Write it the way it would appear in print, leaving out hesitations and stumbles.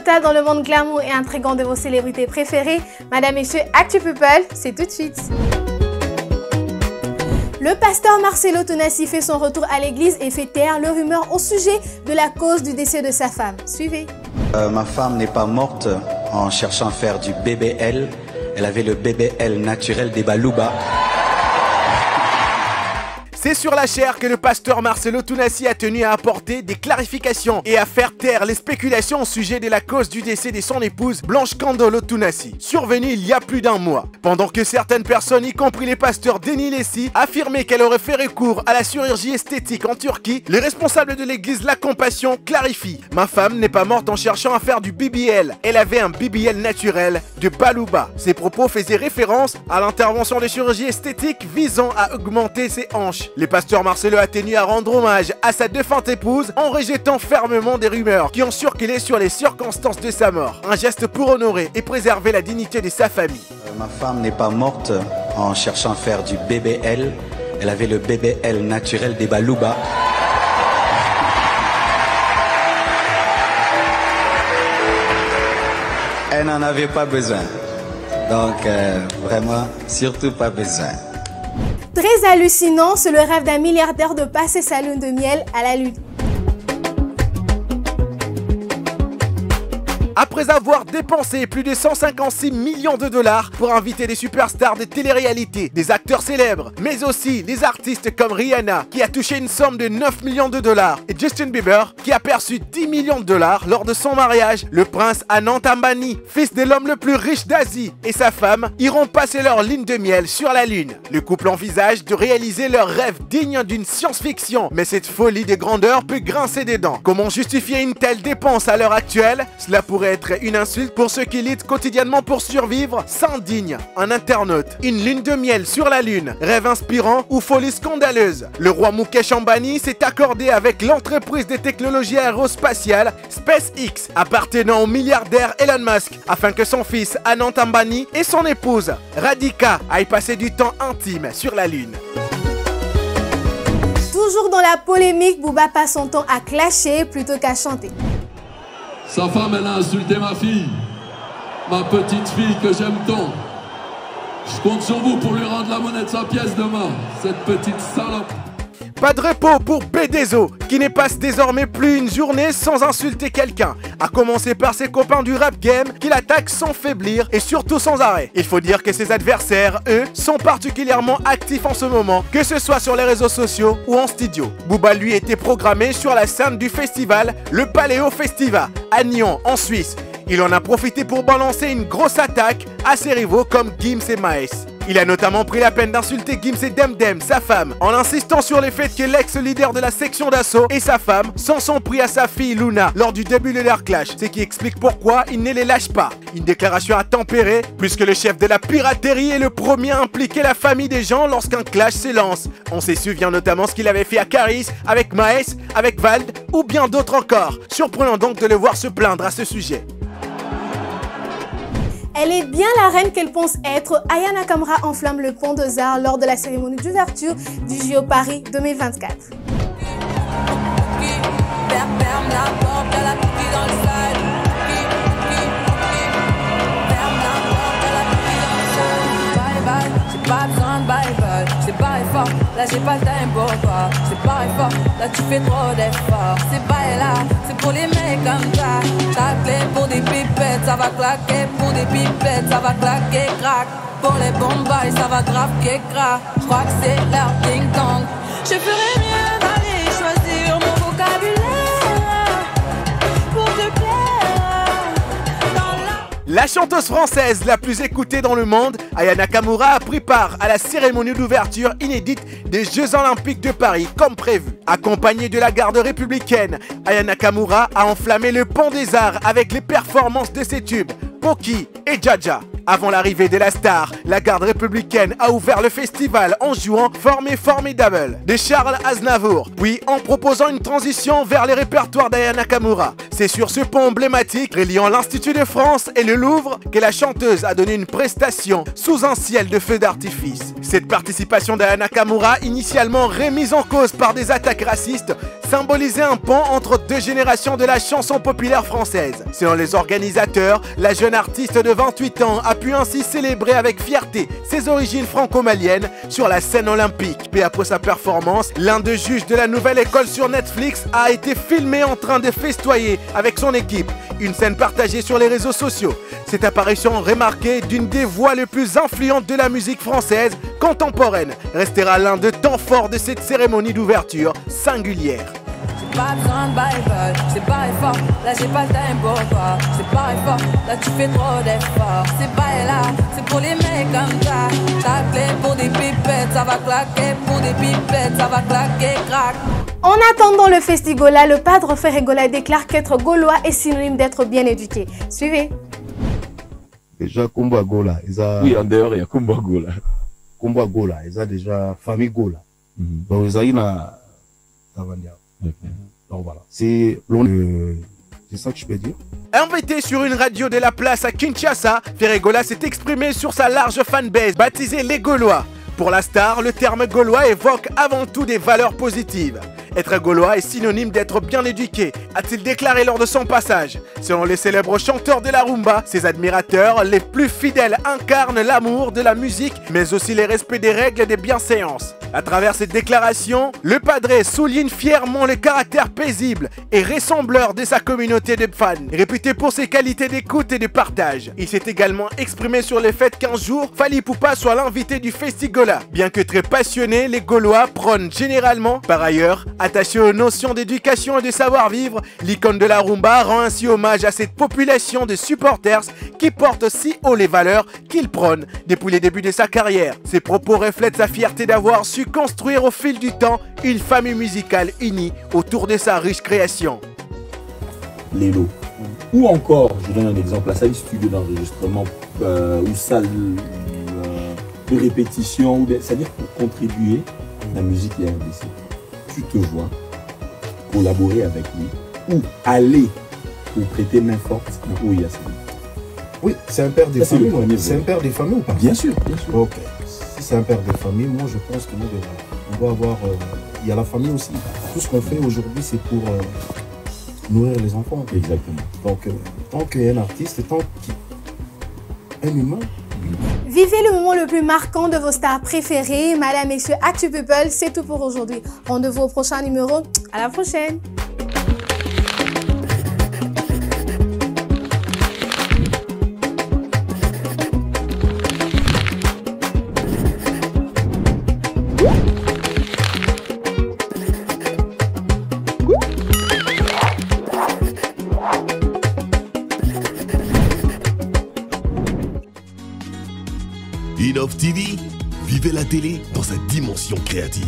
totale dans le monde glamour et intrigant de vos célébrités préférées. Madame, Messieurs, Actu People, c'est tout de suite. Le pasteur Marcelo Tonassi fait son retour à l'église et fait taire le rumeur au sujet de la cause du décès de sa femme. Suivez. Ma femme n'est pas morte en cherchant à faire du BBL. Elle avait le BBL naturel des Balouba. C'est sur la chair que le pasteur Marcelo Tonassi a tenu à apporter des clarifications et à faire taire les spéculations au sujet de la cause du décès de son épouse Blanche Candolo Tonassi, survenue il y a plus d'un mois. Pendant que certaines personnes, y compris les pasteurs Denis Lessi, affirmaient qu'elle aurait fait recours à la chirurgie esthétique en Turquie, les responsables de l'église La Compassion clarifient: ma femme n'est pas morte en cherchant à faire du BBL, elle avait un BBL naturel de Balouba. Ces propos faisaient référence à l'intervention de chirurgie esthétique visant à augmenter ses hanches. Le pasteur Marcelo a tenu à rendre hommage à sa défunte épouse en rejetant fermement des rumeurs qui ont circulé sur les circonstances de sa mort. Un geste pour honorer et préserver la dignité de sa famille. Ma femme n'est pas morte en cherchant à faire du BBL. Elle avait le BBL naturel des Balouba. Elle n'en avait pas besoin. Donc, vraiment, surtout pas besoin. Très hallucinant, c'est le rêve d'un milliardaire de passer sa lune de miel à la Lune. Après avoir dépensé plus de 156 millions de dollars pour inviter des superstars de télé-réalité, des acteurs célèbres, mais aussi des artistes comme Rihanna, qui a touché une somme de 9 millions de dollars, et Justin Bieber, qui a perçu 10 millions de dollars lors de son mariage, le prince Anant Ambani, fils de l'homme le plus riche d'Asie, et sa femme iront passer leur lune de miel sur la Lune. Le couple envisage de réaliser leur rêve digne d'une science-fiction, mais cette folie de grandeur peut grincer des dents. Comment justifier une telle dépense à l'heure actuelle? Cela pourrait être une insulte pour ceux qui luttent quotidiennement pour survivre. S'indigne un internaute. Une lune de miel sur la Lune, rêve inspirant ou folie scandaleuse? Le roi Mukesh Ambani s'est accordé avec l'entreprise de technologie aérospatiale SpaceX, appartenant au milliardaire Elon Musk, afin que son fils Anant Ambani et son épouse Radhika aillent passer du temps intime sur la Lune. Toujours dans la polémique, Booba passe son temps à clasher plutôt qu'à chanter. Sa femme, elle a insulté ma fille, ma petite fille que j'aime tant. Je compte sur vous pour lui rendre la monnaie de sa pièce demain, cette petite salope. Pas de repos pour Bédézo, qui ne passe désormais plus une journée sans insulter quelqu'un. À commencer par ses copains du rap game, qui l'attaquent sans faiblir et surtout sans arrêt. Il faut dire que ses adversaires, eux, sont particulièrement actifs en ce moment, que ce soit sur les réseaux sociaux ou en studio. Booba lui était programmé sur la scène du festival, le Paléo Festiva, à Nyon, en Suisse. Il en a profité pour balancer une grosse attaque à ses rivaux comme Gims et Maes. Il a notamment pris la peine d'insulter Gims et Demdem, sa femme, en insistant sur le fait que l'ex-leader de la section d'assaut et sa femme s'en sont pris à sa fille Luna lors du début de leur clash, ce qui explique pourquoi il ne les lâche pas. Une déclaration à tempérer, puisque le chef de la piraterie est le premier à impliquer la famille des gens lorsqu'un clash se lance. On se souvient notamment ce qu'il avait fait à Caris, avec Maes, avec Vald ou bien d'autres encore. Surprenant donc de le voir se plaindre à ce sujet. Elle est bien la reine qu'elle pense être. Aya Nakamura enflamme le pont des Arts lors de la cérémonie d'ouverture du JO Paris 2024. C'est pas fort, là j'ai pas le time pour toi. C'est pas fort, là tu fais trop d'efforts. C'est pas là, c'est pour les mecs comme ça. Ta clé pour des pipettes, ça va claquer. Pour des pipettes, ça va claquer, crack. Pour les bombes, ça va grave crack. Je crois que c'est leur ding-dong. Je ferais mieux d'aller choisir mon vocabulaire pour te plaire. La chanteuse française la plus écoutée dans le monde, Aya Nakamura, a pris part à la cérémonie d'ouverture inédite des Jeux Olympiques de Paris, comme prévu. Accompagnée de la garde républicaine, Aya Nakamura a enflammé le pont des Arts avec les performances de ses tubes, Poki et Jaja. Avant l'arrivée de la star, la garde républicaine a ouvert le festival en jouant Formidable de Charles Aznavour, puis en proposant une transition vers les répertoires d'Aya Nakamura. C'est sur ce pont emblématique reliant l'Institut de France et le Louvre que la chanteuse a donné une prestation sous un ciel de feux d'artifice. Cette participation d'Aya Nakamura, initialement remise en cause par des attaques racistes, symbolisait un pont entre deux générations de la chanson populaire française. Selon les organisateurs, la jeune artiste de 28 ans a pu ainsi célébrer avec fierté ses origines franco-maliennes sur la scène olympique. Puis après sa performance, l'un des juges de la nouvelle école sur Netflix a été filmé en train de festoyer avec son équipe. Une scène partagée sur les réseaux sociaux. Cette apparition remarquée d'une des voix les plus influentes de la musique française contemporaine restera l'un des temps forts de cette cérémonie d'ouverture singulière. J'ai pas besoin de bye-bye, c'est pas fort, là j'ai pas le time pour toi. C'est pas fort, là tu fais trop d'efforts. C'est pas là, c'est pour les mecs comme ça. Ta clé pour des pipettes, ça va claquer. Pour des pipettes, ça va claquer, crack. En attendant le Festigola, le padre Ferregola déclare qu'être gaulois est synonyme d'être bien éduqué. Suivez. Déjà, Kumba Gola, oui, en dehors, il y a Kumba Gola. Kumba Gola, ils ont déjà famille Gola. Donc, ils ont une donc voilà, c'est ça que je peux dire. Invité sur une radio de la place à Kinshasa, Ferregola s'est exprimé sur sa large fanbase baptisée les Gaulois. Pour la star, le terme gaulois évoque avant tout des valeurs positives. Être gaulois est synonyme d'être bien éduqué, a-t-il déclaré lors de son passage. Selon les célèbres chanteurs de la rumba, ses admirateurs, les plus fidèles incarnent l'amour de la musique, mais aussi le respect des règles et des bienséances. À travers cette déclaration, le padre souligne fièrement le caractère paisible et ressembleur de sa communauté de fans, réputé pour ses qualités d'écoute et de partage. Il s'est également exprimé sur le fait qu'un jour, Fally Ipupa soit l'invité du Festigola. Bien que très passionnés, les Gaulois prônent généralement, par ailleurs, attaché aux notions d'éducation et de savoir-vivre, l'icône de la rumba rend ainsi hommage à cette population de supporters qui porte si haut les valeurs qu'il prône depuis les débuts de sa carrière. Ses propos reflètent sa fierté d'avoir su construire au fil du temps une famille musicale unie autour de sa riche création. Lélo. Ou encore, je donne un exemple, la salle studio d'enregistrement ou salle de répétition, c'est-à-dire pour contribuer à la musique et à RDC. Tu te vois collaborer avec lui ou aller pour prêter main forte où il y a ça. Oui, c'est un père de famille. C'est un père de famille ou pas? Bien sûr, bien sûr. Ok. Si c'est un père de famille, moi je pense que on doit avoir. Il y a la famille aussi. Tout ce qu'on fait aujourd'hui, c'est pour nourrir les enfants. Exactement. Donc, tant qu'un artiste, tant qu'un humain. Vivez le moment le plus marquant de vos stars préférées. Madame, messieurs, Actu People, c'est tout pour aujourd'hui. Rendez-vous au prochain numéro. À la prochaine. Innov TV, vivez la télé dans sa dimension créative.